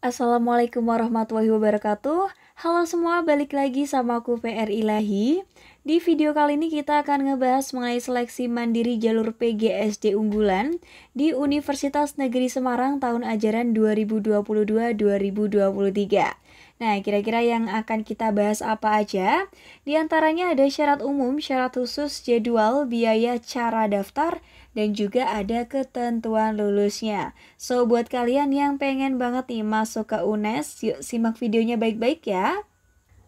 Assalamualaikum warahmatullahi wabarakatuh. Halo semua, balik lagi sama aku PR Ilahi. Di video kali ini kita akan ngebahas mengenai seleksi mandiri jalur PGSD unggulan di Universitas Negeri Semarang tahun ajaran 2022-2023. Nah, kira-kira yang akan kita bahas apa aja? Di antaranya ada syarat umum, syarat khusus, jadwal, biaya, cara daftar, dan juga ada ketentuan lulusnya. So, buat kalian yang pengen banget nih masuk ke UNES, yuk simak videonya baik-baik ya.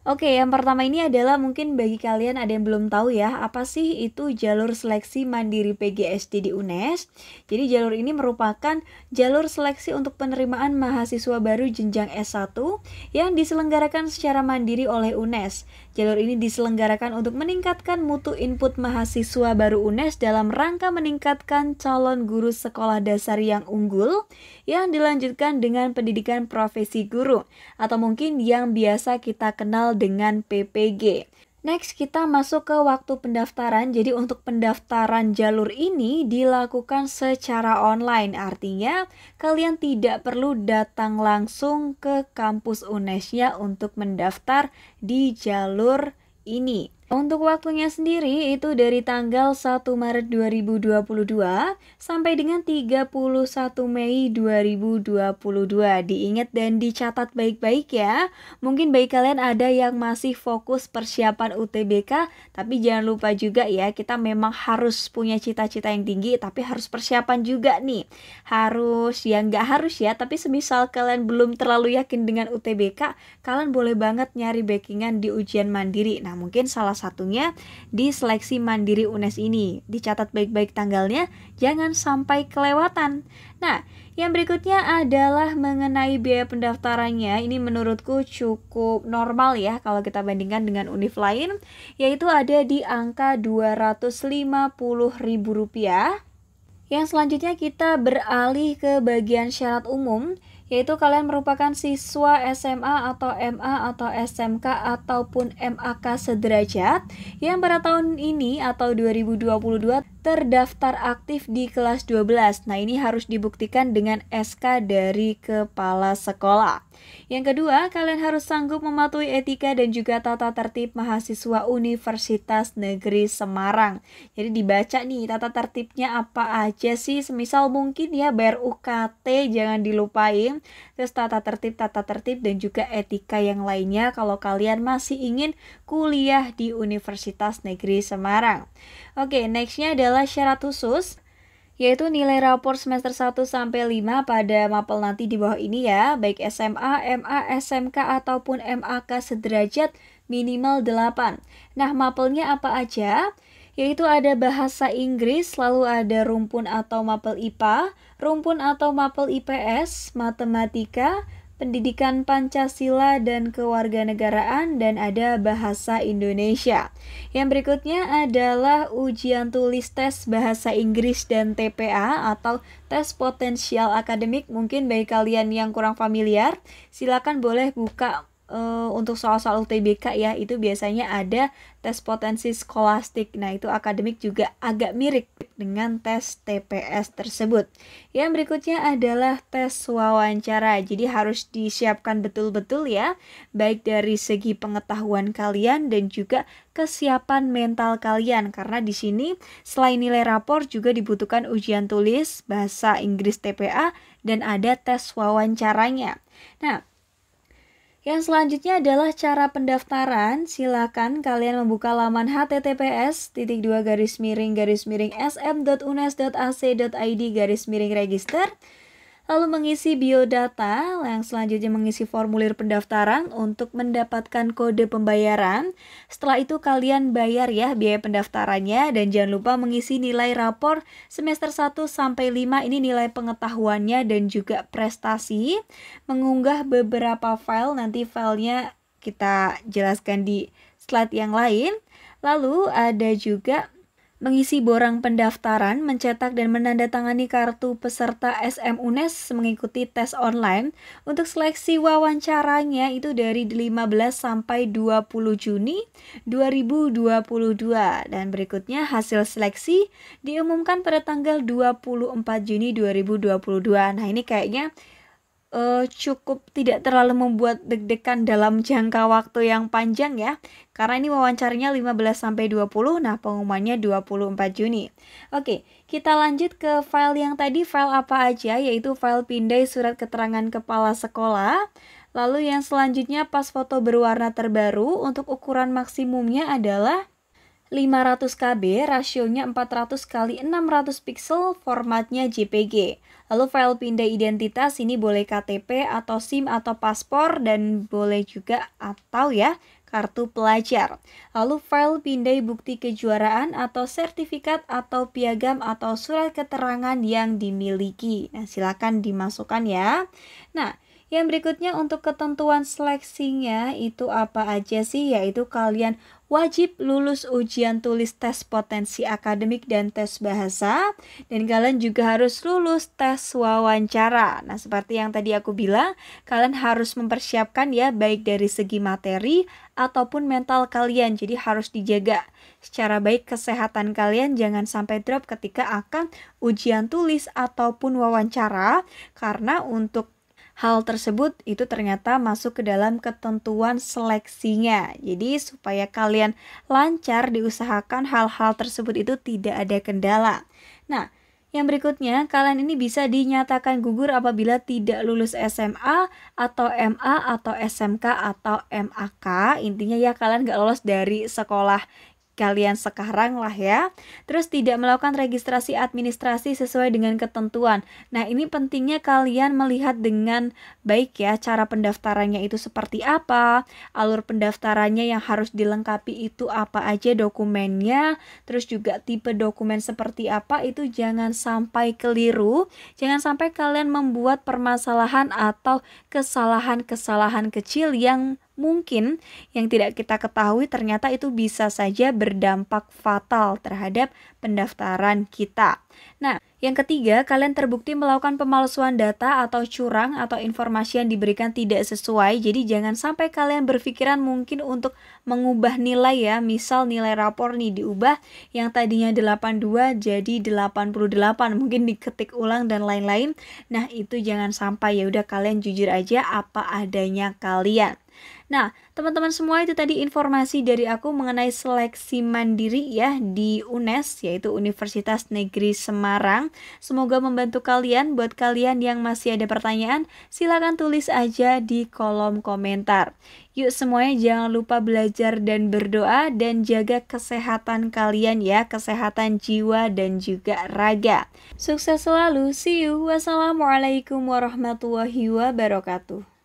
Oke, yang pertama ini adalah mungkin bagi kalian ada yang belum tahu ya, apa sih itu jalur seleksi mandiri PGSD di UNES. Jadi jalur ini merupakan jalur seleksi untuk penerimaan mahasiswa baru jenjang S1 yang diselenggarakan secara mandiri oleh UNES. Jalur ini diselenggarakan untuk meningkatkan mutu input mahasiswa baru UNES dalam rangka meningkatkan calon guru sekolah dasar yang unggul yang dilanjutkan dengan pendidikan profesi guru atau mungkin yang biasa kita kenal dengan PPG. Next, kita masuk ke waktu pendaftaran. Jadi untuk pendaftaran jalur ini dilakukan secara online. Artinya kalian tidak perlu datang langsung ke kampus UNES-nya untuk mendaftar di jalur ini. Untuk waktunya sendiri itu dari tanggal 1 Maret 2022 sampai dengan 31 Mei 2022. Diingat dan dicatat baik-baik ya. Mungkin bagi kalian ada yang masih fokus persiapan UTBK, tapi jangan lupa juga ya, kita memang harus punya cita-cita yang tinggi, tapi harus persiapan juga nih. Harus, ya nggak harus ya, tapi semisal kalian belum terlalu yakin dengan UTBK, kalian boleh banget nyari backingan di ujian mandiri. Nah, mungkin salah satunya di seleksi mandiri UNES ini. Dicatat baik-baik tanggalnya, jangan sampai kelewatan. Nah, yang berikutnya adalah mengenai biaya pendaftarannya. Ini menurutku cukup normal ya kalau kita bandingkan dengan univ lain, yaitu ada di angka Rp250.000. Yang selanjutnya kita beralih ke bagian syarat umum, yaitu kalian merupakan siswa SMA atau MA atau SMK ataupun MAK sederajat yang pada tahun ini atau 2022 terdaftar aktif di kelas 12. Nah, ini harus dibuktikan dengan SK dari kepala sekolah. Yang kedua, kalian harus sanggup mematuhi etika dan juga tata tertib mahasiswa Universitas Negeri Semarang. Jadi dibaca nih tata tertibnya apa aja sih, semisal mungkin ya bayar UKT jangan dilupain. Terus tata tertib dan juga etika yang lainnya kalau kalian masih ingin kuliah di Universitas Negeri Semarang. Oke, nextnya adalah syarat khusus, yaitu nilai rapor semester 1 sampai 5 pada mapel nanti di bawah ini ya, baik SMA, MA, SMK ataupun MAK sederajat minimal 8. Nah, mapelnya apa aja? Yaitu ada bahasa Inggris, lalu ada rumpun atau mapel IPA, rumpun atau mapel IPS, matematika, pendidikan Pancasila dan kewarganegaraan, dan ada bahasa Indonesia. Yang berikutnya adalah ujian tulis tes bahasa Inggris dan TPA atau tes potensial akademik. Mungkin bagi kalian yang kurang familiar, silakan boleh buka untuk soal-soal UTBK ya, itu biasanya ada tes potensi skolastik. Nah, itu akademik juga agak mirip dengan tes TPS tersebut. Yang berikutnya adalah tes wawancara. Jadi harus disiapkan betul-betul ya, baik dari segi pengetahuan kalian dan juga kesiapan mental kalian, karena di sini selain nilai rapor juga dibutuhkan ujian tulis bahasa Inggris TPA dan ada tes wawancaranya. Nah, yang selanjutnya adalah cara pendaftaran. Silakan kalian membuka laman https://sm.unes.ac.id/register, lalu mengisi biodata, yang selanjutnya mengisi formulir pendaftaran untuk mendapatkan kode pembayaran. Setelah itu kalian bayar ya biaya pendaftarannya, dan jangan lupa mengisi nilai rapor semester 1 sampai 5, ini nilai pengetahuannya dan juga prestasi. Mengunggah beberapa file, nanti filenya kita jelaskan di slide yang lain. Lalu ada juga mengisi borang pendaftaran, mencetak dan menandatangani kartu peserta SM UNES mengikuti tes online. Untuk seleksi wawancaranya itu dari 15 sampai 20 Juni 2022. Dan berikutnya hasil seleksi diumumkan pada tanggal 24 Juni 2022. Nah, ini kayaknya cukup tidak terlalu membuat deg-degan dalam jangka waktu yang panjang ya. Karena ini wawancaranya 15-20, nah pengumumannya 24 Juni. Oke, kita lanjut ke file yang tadi. File apa aja? Yaitu file pindai surat keterangan kepala sekolah. Lalu yang selanjutnya pas foto berwarna terbaru. Untuk ukuran maksimumnya adalah 500 KB, rasionya 400 kali 600 pixel, formatnya JPG. Lalu file pindai identitas ini boleh KTP atau SIM atau paspor, dan boleh juga atau ya kartu pelajar. Lalu file pindai bukti kejuaraan atau sertifikat atau piagam atau surat keterangan yang dimiliki. Nah, silakan dimasukkan ya. Nah, yang berikutnya untuk ketentuan seleksinya itu apa aja sih? Yaitu kalian wajib lulus ujian tulis tes potensi akademik dan tes bahasa, dan kalian juga harus lulus tes wawancara. Nah, seperti yang tadi aku bilang, kalian harus mempersiapkan ya, baik dari segi materi ataupun mental kalian. Jadi harus dijaga secara baik kesehatan kalian, jangan sampai drop ketika akan ujian tulis ataupun wawancara, karena untuk hal tersebut itu ternyata masuk ke dalam ketentuan seleksinya. Jadi supaya kalian lancar, diusahakan hal-hal tersebut itu tidak ada kendala. Nah, yang berikutnya, kalian ini bisa dinyatakan gugur apabila tidak lulus SMA atau MA atau SMK atau MAK. Intinya ya, kalian gak lolos dari sekolah kalian sekarang lah ya. Terus tidak melakukan registrasi administrasi sesuai dengan ketentuan. Nah, ini pentingnya kalian melihat dengan baik ya, cara pendaftarannya itu seperti apa, alur pendaftarannya yang harus dilengkapi itu apa aja dokumennya, terus juga tipe dokumen seperti apa, itu jangan sampai keliru, jangan sampai kalian membuat permasalahan atau kesalahan-kesalahan kecil yang mungkin yang tidak kita ketahui ternyata itu bisa saja berdampak fatal terhadap pendaftaran kita. Nah, yang ketiga, kalian terbukti melakukan pemalsuan data atau curang atau informasi yang diberikan tidak sesuai. Jadi jangan sampai kalian berpikiran mungkin untuk mengubah nilai ya. Misal nilai rapor nih diubah yang tadinya 82 jadi 88, mungkin diketik ulang dan lain-lain. Nah, itu jangan sampai, ya udah kalian jujur aja apa adanya kalian. Nah, teman-teman semua, itu tadi informasi dari aku mengenai seleksi mandiri ya di UNES, yaitu Universitas Negeri Semarang. Semoga membantu kalian. Buat kalian yang masih ada pertanyaan, silakan tulis aja di kolom komentar. Yuk semuanya jangan lupa belajar dan berdoa, dan jaga kesehatan kalian ya, kesehatan jiwa dan juga raga. Sukses selalu, see you. Wassalamualaikum warahmatullahi wabarakatuh.